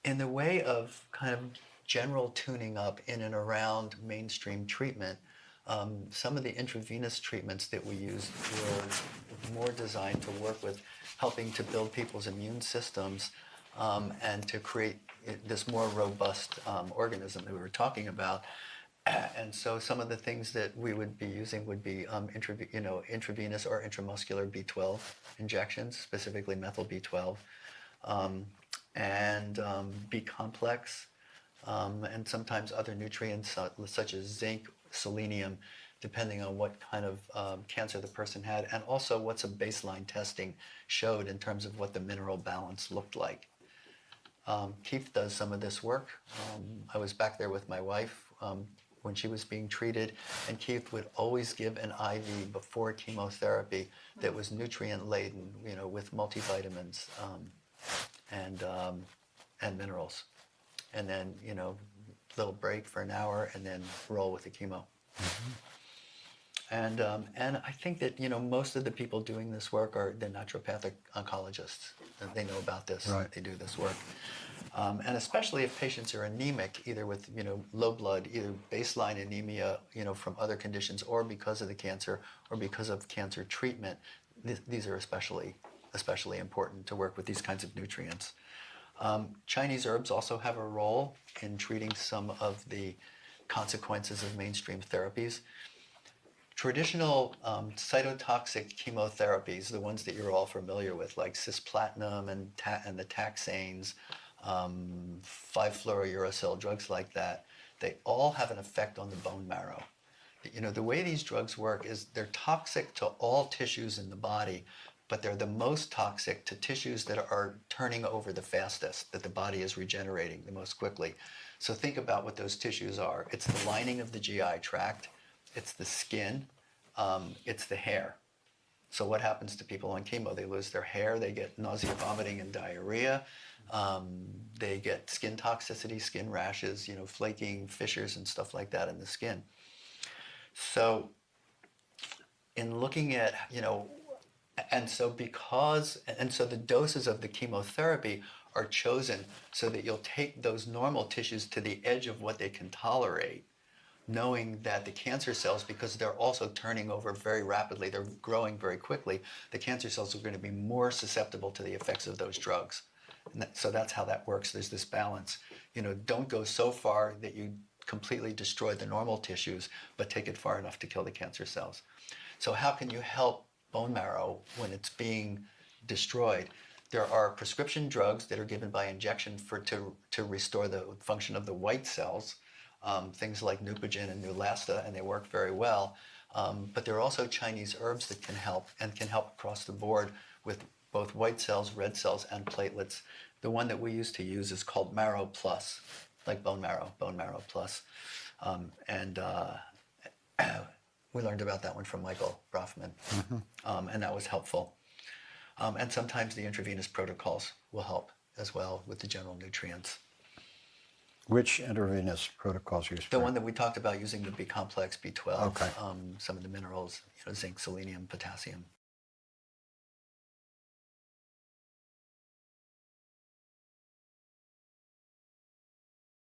In the way of kind of general tuning up in and around mainstream treatment, some of the intravenous treatments that we used were more designed to work with helping to build people's immune systems and to create this more robust organism that we were talking about. And so some of the things that we would be using would be intravenous or intramuscular B12 injections, specifically methyl B12, and B complex, and sometimes other nutrients such as zinc, selenium, depending on what kind of cancer the person had, and also what some baseline testing showed in terms of what the mineral balance looked like. Keith does some of this work. I was back there with my wife when she was being treated, and Keith would always give an IV before chemotherapy that was nutrient laden, with multivitamins and minerals, and then little break for an hour, and then roll with the chemo. Mm-hmm. And I think that most of the people doing this work are the naturopathic oncologists. They know about this. Right. They do this work, and especially if patients are anemic, either with low blood, either baseline anemia, from other conditions, or because of the cancer, or because of cancer treatment. These are especially important to work with these kinds of nutrients. Chinese herbs also have a role in treating some of the consequences of mainstream therapies. Traditional cytotoxic chemotherapies, the ones that you're all familiar with, like cisplatin and the taxanes, 5-fluorouracil, drugs like that, they all have an effect on the bone marrow. The way these drugs work is they're toxic to all tissues in the body, but they're the most toxic to tissues that are turning over the fastest, that the body is regenerating the most quickly. So think about what those tissues are. It's the lining of the GI tract, it's the skin, it's the hair. So what happens to people on chemo? They lose their hair, they get nausea, vomiting, and diarrhea. They get skin toxicity, skin rashes, flaking, fissures, and stuff like that in the skin. So in looking at, so the doses of the chemotherapy are chosen so that you'll take those normal tissues to the edge of what they can tolerate, knowing that the cancer cells, because they're also turning over very rapidly, they're growing very quickly, the cancer cells are going to be more susceptible to the effects of those drugs. And so that's how that works. There's this balance. Don't go so far that you completely destroy the normal tissues, but take it far enough to kill the cancer cells. So how can you help bone marrow when it's being destroyed? There are prescription drugs that are given by injection to restore the function of the white cells, things like Neupogen and Neulasta, and they work very well. But there are also Chinese herbs that can help, and can help across the board with both white cells, red cells, and platelets. The one that we used to use is called Marrow Plus, like bone marrow plus. We learned about that one from Michael Brofman, mm-hmm. And that was helpful. And sometimes the intravenous protocols will help as well with the general nutrients. Which intravenous protocols are you The one that we talked about using the B complex, B12, okay. Some of the minerals, zinc, selenium, potassium.